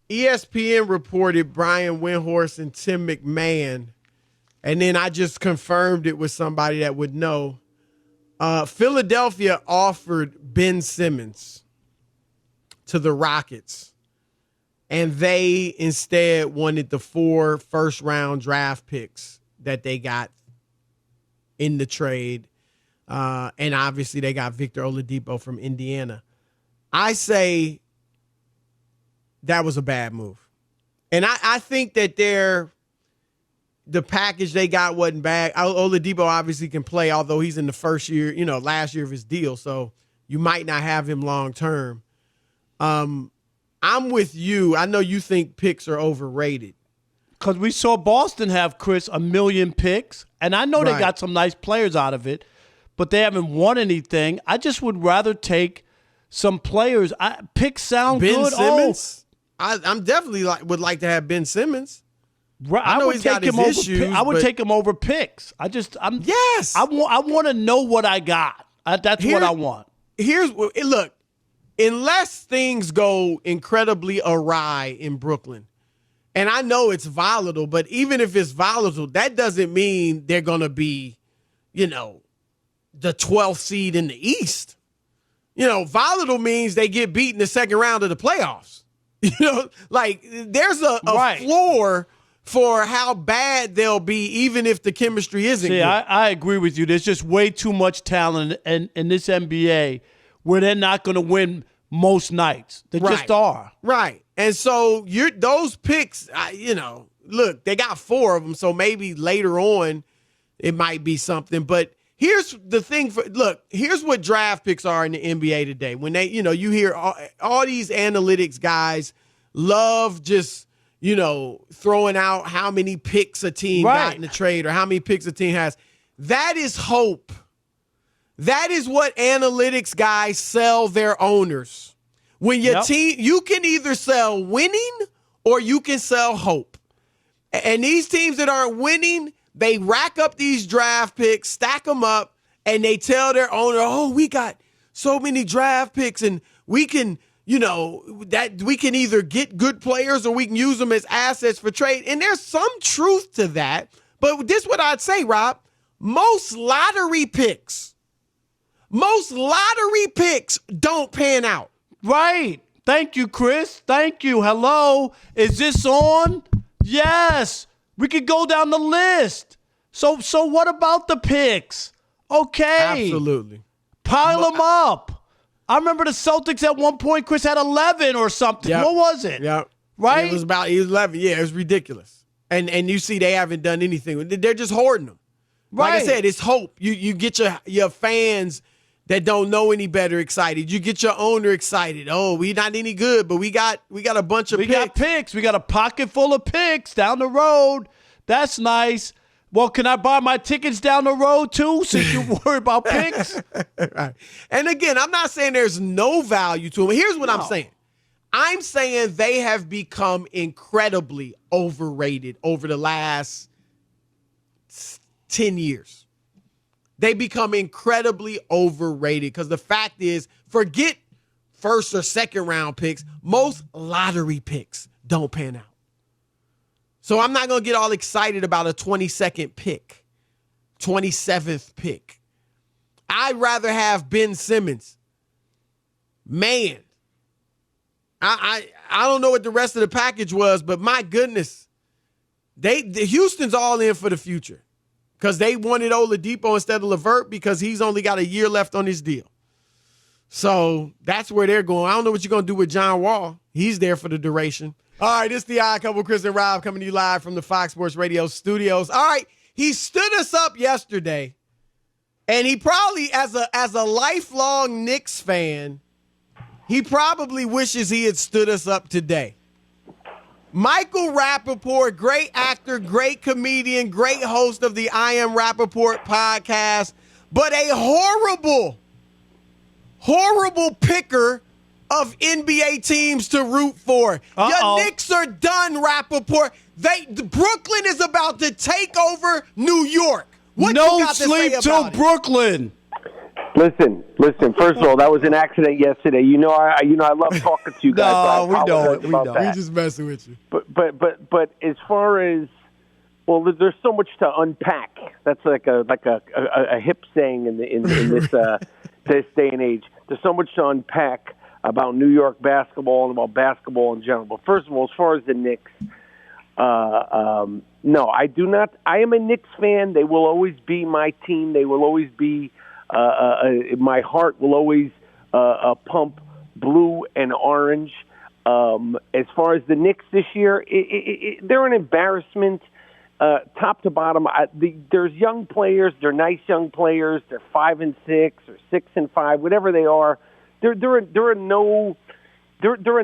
ESPN reported Brian Windhorst and Tim McMahon, and then I just confirmed it with somebody that would know. Philadelphia offered Ben Simmons to the Rockets, and they instead wanted the 4 first-round draft picks that they got in the trade. And obviously they got Victor Oladipo from Indiana. I say that was a bad move. And I think that the package they got wasn't bad. Oladipo obviously can play, although he's in the first year, last year of his deal. So you might not have him long term. I'm with you. I know you think picks are overrated. Because we saw Boston have, Chris, 1 million picks. And I know they got some nice players out of it, but they haven't won anything. I just would rather take some players. Picks sound Ben good. Simmons? I'm definitely would like to have Ben Simmons. I know would he's got take him his over. issues, I would but- take him over picks. Yes. I want to know what I got. That's what I want. Look, unless things go incredibly awry in Brooklyn, and I know it's volatile, but even if it's volatile, that doesn't mean they're going to be, the 12th seed in the East. Volatile means they get beat in the second round of the playoffs. There's a floor for how bad they'll be, even if the chemistry isn't good. I agree with you. There's just way too much talent in this NBA where they're not going to win most nights. They just are. Right. And so those picks, look, they got 4 of them, so maybe later on it might be something. But here's the thing. Here's what draft picks are in the NBA today. When they, you hear all these analytics guys love just, throwing out how many picks a team got in the trade or how many picks a team has. That is hope. That is what analytics guys sell their owners. When your team, you can either sell winning or you can sell hope. And these teams that aren't winning, they rack up these draft picks, stack them up, and they tell their owner, oh, we got so many draft picks and we can, that we can either get good players or we can use them as assets for trade. And there's some truth to that. But this is what I'd say, Rob. Most lottery picks don't pan out. Right. Thank you, Chris. Thank you. Hello. Is this on? Yes. We could go down the list. So what about the picks? Okay. Absolutely. Pile them up. I remember the Celtics at one point, Chris, had 11 or something. Yep. What was it? Yeah. Right? It was about 11. Yeah, it was ridiculous. And you see they haven't done anything. They're just hoarding them. Like I said, it's hope. You get your fans that don't know any better excited. You get your owner excited. Oh, we not any good, but we got a bunch of picks. We got picks. We got a pocket full of picks down the road. That's nice. Well, can I buy my tickets down the road too, since you worry about picks? Right. And again, I'm not saying there's no value to them. Here's what I'm saying. I'm saying they have become incredibly overrated over the last 10 years. They become incredibly overrated because the fact is, forget first or second round picks, most lottery picks don't pan out. So I'm not going to get all excited about a 22nd pick, 27th pick. I'd rather have Ben Simmons. Man, I don't know what the rest of the package was, but my goodness, the Houston's all in for the future. Because they wanted Oladipo instead of LeVert because he's only got a year left on his deal. So that's where they're going. I don't know what you're going to do with John Wall. He's there for the duration. All right, it's the Odd Couple, Chris and Rob, coming to you live from the Fox Sports Radio studios. All right, he stood us up yesterday, and he probably, as a lifelong Knicks fan, he probably wishes he had stood us up today. Michael Rapaport, great actor, great comedian, great host of the I Am Rapaport podcast, but a horrible picker of NBA teams to root for. Your Knicks are done, Rapaport. Brooklyn is about to take over New York. What no you got sleep to say till about it? Brooklyn. Listen. First of all, that was an accident yesterday. I love talking to you guys. No, so we know it. We just messing with you. But as far as there's so much to unpack. That's like a hip saying in this this day and age. There's so much to unpack about New York basketball and about basketball in general. But first of all, as far as the Knicks, no, I do not. I am a Knicks fan. They will always be my team. They will always be. My heart will always pump blue and orange. As far as the Knicks this year, they're an embarrassment. Top to bottom, there's young players. They're nice young players. They're 5-6 or 6-5, whatever they are. They're a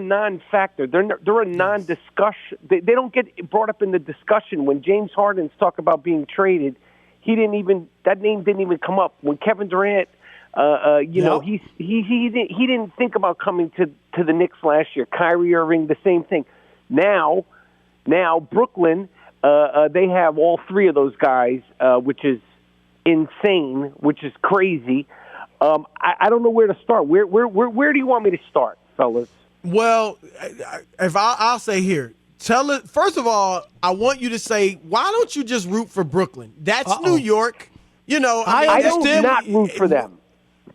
non-factor. They're a non-discussion. They don't get brought up in the discussion. When James Harden's talk about being traded, that name didn't even come up. When Kevin Durant, he didn't think about coming to the Knicks last year. Kyrie Irving, the same thing. Now Brooklyn. They have all three of those guys, which is insane, which is crazy. I don't know where to start. Where do you want me to start, fellas? Well, if I'll say here, tell it. First of all, I want you to say, why don't you just root for Brooklyn? That's New York. I don't not root for them.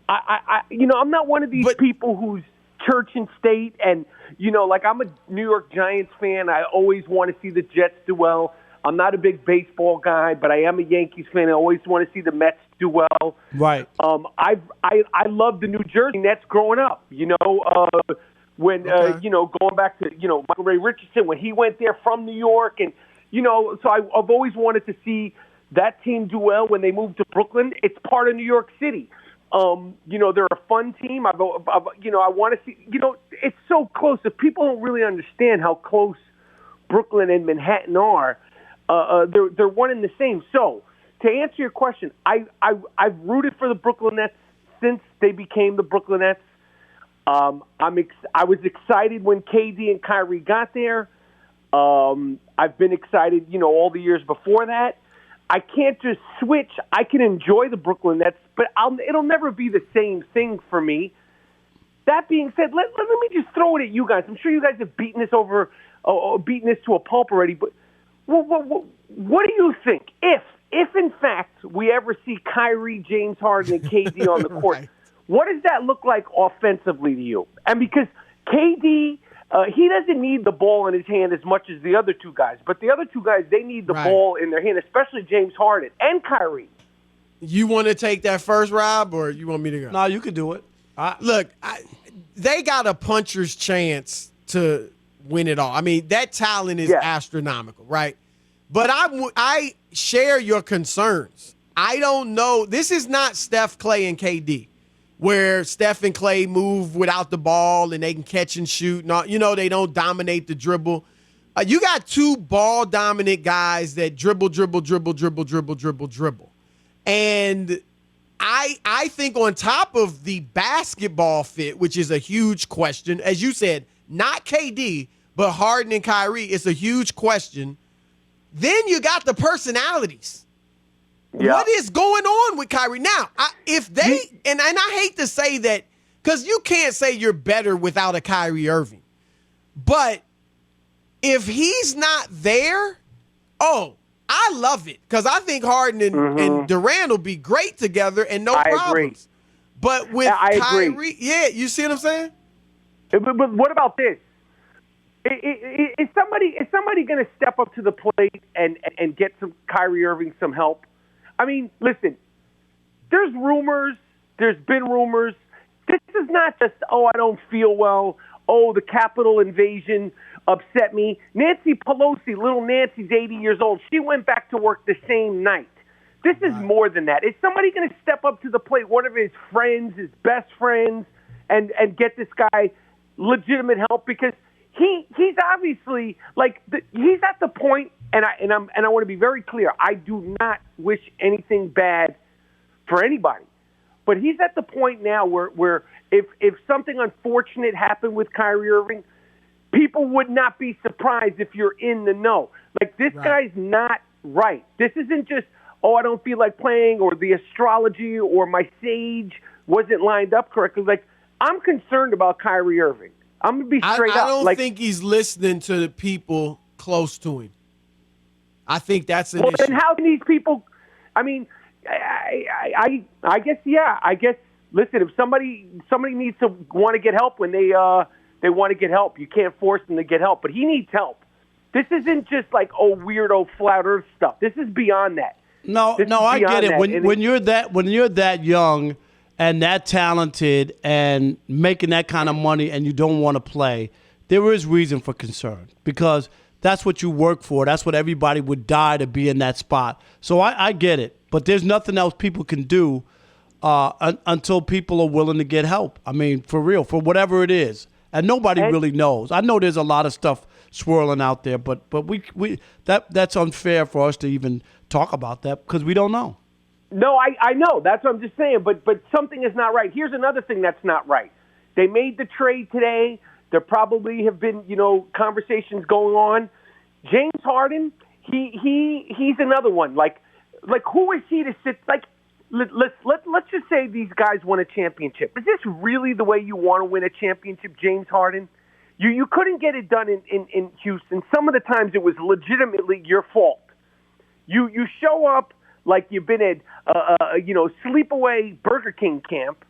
I'm not one of these people who's church and state, and I'm a New York Giants fan. I always want to see the Jets do well. I'm not a big baseball guy, but I am a Yankees fan. I always want to see the Mets do well. Right. I love the New Jersey Nets growing up. When going back to Michael Ray Richardson when he went there from New York, and so I've always wanted to see that team do well. When they moved to Brooklyn, it's part of New York City. They're a fun team. I want to see. It's so close. If people don't really understand how close Brooklyn and Manhattan are, they're one and the same. So, to answer your question, I've rooted for the Brooklyn Nets since they became the Brooklyn Nets. I was excited when KD and Kyrie got there. I've been excited, all the years before that. I can't just switch. I can enjoy the Brooklyn Nets, but it'll never be the same thing for me. That being said, let me just throw it at you guys. I'm sure you guys have beaten this to a pulp already, but what do you think? If in fact we ever see Kyrie, James Harden, and KD on the court, right. What does that look like offensively to you? And because KD, he doesn't need the ball in his hand as much as the other two guys. But the other two guys, they need the ball in their hand, especially James Harden and Kyrie. You want to take that first, Rob, or you want me to go? No, you can do it. They got a puncher's chance to win it all. I mean, that talent is astronomical, right? But I share your concerns. I don't know. This is not Steph, Clay, and KD, where Steph and Clay move without the ball and they can catch and shoot. They don't dominate the dribble. You got two ball-dominant guys that dribble. And I think on top of the basketball fit, which is a huge question, as you said, not KD, but Harden and Kyrie, it's a huge question. Then you got the personalities. Yeah. What is going on with Kyrie? Now, and I hate to say that because you can't say you're better without a Kyrie Irving. But if he's not there, I love it because I think Harden and Durant will be great together and no problems. Agree. But with Kyrie, you see what I'm saying? But what about this? Is somebody going to step up to the plate and get some Kyrie Irving some help? I mean, listen, there's rumors. There's been rumors. This is not just, I don't feel well. The Capitol invasion upset me. Nancy Pelosi, little Nancy's 80 years old. She went back to work the same night. This is more than that. Is somebody going to step up to the plate, one of his friends, his best friends, and get this guy legitimate help? Because he's obviously he's at the point, and I want to be very clear. I do not wish anything bad for anybody, but he's at the point now where if something unfortunate happened with Kyrie Irving, people would not be surprised if you're in the know. This guy's not right. This isn't just I don't feel like playing, or the astrology, or my sage wasn't lined up correctly. Like, I'm concerned about Kyrie Irving. I'm going to be straight up. I don't think he's listening to the people close to him. I think that's an issue. And how can these people? I mean, I guess, yeah. I guess. Listen, if somebody needs to want to get help when they want to get help, you can't force them to get help. But he needs help. This isn't just like weirdo flat Earth stuff. This is beyond that. No, I get it. When you're that young and that talented and making that kind of money and you don't want to play, there is reason for concern because that's what you work for. That's what everybody would die to be in that spot. So I get it. But there's nothing else people can do until people are willing to get help. I mean, for real, for whatever it is. And nobody really knows. I know there's a lot of stuff swirling out there, but we that's unfair for us to even talk about that because we don't know. No, I know. That's what I'm just saying. But something is not right. Here's another thing that's not right. They made the trade today. There probably have been, conversations going on. James Harden, he's another one. Like who is he to sit? Like, let's just say these guys won a championship. Is this really the way you want to win a championship, James Harden? You couldn't get it done in Houston. Some of the times it was legitimately your fault. You show up like you've been at sleepaway Burger King camp.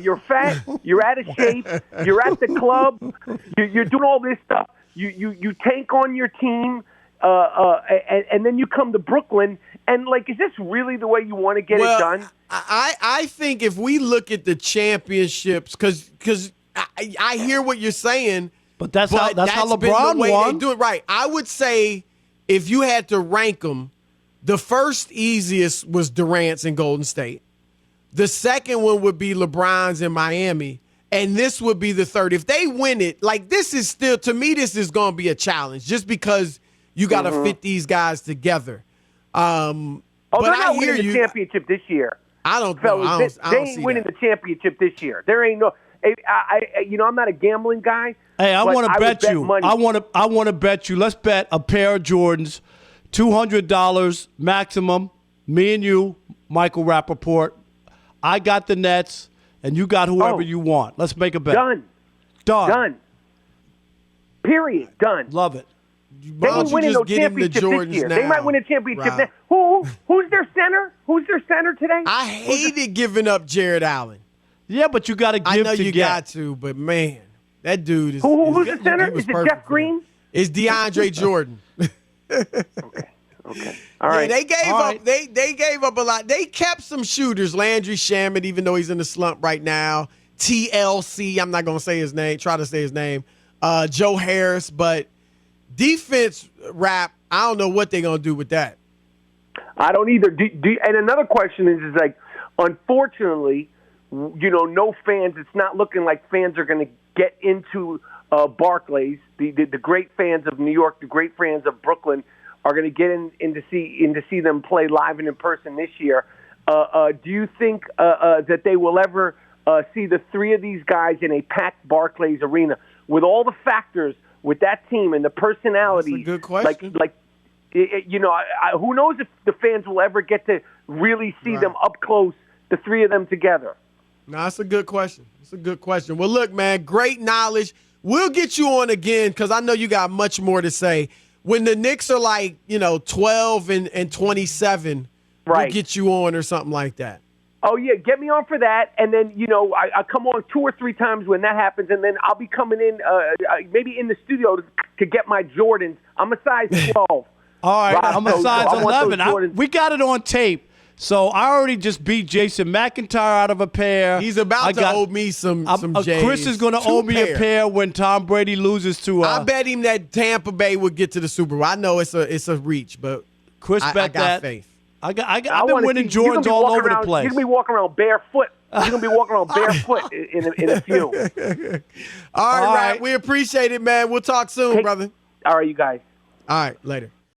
You're fat. You're out of shape. You're at the club. You're doing all this stuff. You tank on your team, and then you come to Brooklyn. And is this really the way you want to get it done? I think if we look at the championships, because I hear what you're saying, but that's how LeBron won. They do it right. I would say if you had to rank them, the first easiest was Durant's in Golden State. The second one would be LeBron's in Miami. And this would be the third. If they win it, this is still, to me, this is going to be a challenge just because you got to fit these guys together. They're not winning the championship this year. I don't know. They ain't see winning that. the championship this year. There ain't no. I'm not a gambling guy. Hey, I want to bet you. Money. I want to bet you. Let's bet a pair of Jordans, $200 maximum. Me and you, Michael Rapaport. I got the Nets, and you got whoever you want. Let's make a bet. Done. Period. Done. Love it. They ain't winning no championship this year. Now, they might win a championship now. Who's their center? Who's their center today? I hated giving up Jared Allen. Yeah, but you got to give to get. I know you got to, but man, that dude is. Who's the center? Is it Jeff Green? It's DeAndre Jordan. Okay. All right. Yeah, they gave up. They gave up a lot. They kept some shooters. Landry Shamet, even though he's in the slump right now. TLC. I'm not gonna say his name. Try to say his name. Joe Harris, but defense Rap. I don't know what they're gonna do with that. I don't either. And another question is unfortunately, no fans. It's not looking like fans are going to get into Barclays. The great fans of New York, the great fans of Brooklyn, are going to get in to see them play live and in person this year. Do you think that they will ever see the three of these guys in a packed Barclays arena with all the factors with that team and the personalities? That's a good question. Who knows if the fans will ever get to really see them up close, the three of them together. No, that's a good question. It's a good question. Well, look, man, great knowledge. We'll get you on again because I know you got much more to say. When the Knicks are 12 and 27, we'll get you on or something like that. Oh, yeah, get me on for that. And then, I come on 2 or 3 times when that happens, and then I'll be coming in maybe in the studio to get my Jordans. I'm a size 12. All right, I'm a size 11. We got it on tape. So I already just beat Jason McIntyre out of a pair. He's about to owe me some J's. Chris is going to owe me a pair when Tom Brady loses to. I bet him that Tampa Bay would get to the Super Bowl. I know it's a reach, but Chris bet I got that. faith. I've been winning Jordans all over the place. You're going to be walking around barefoot. You're going to be walking around barefoot in a few. All right, we appreciate it, man. We'll talk soon, brother. All right, you guys. All right, later.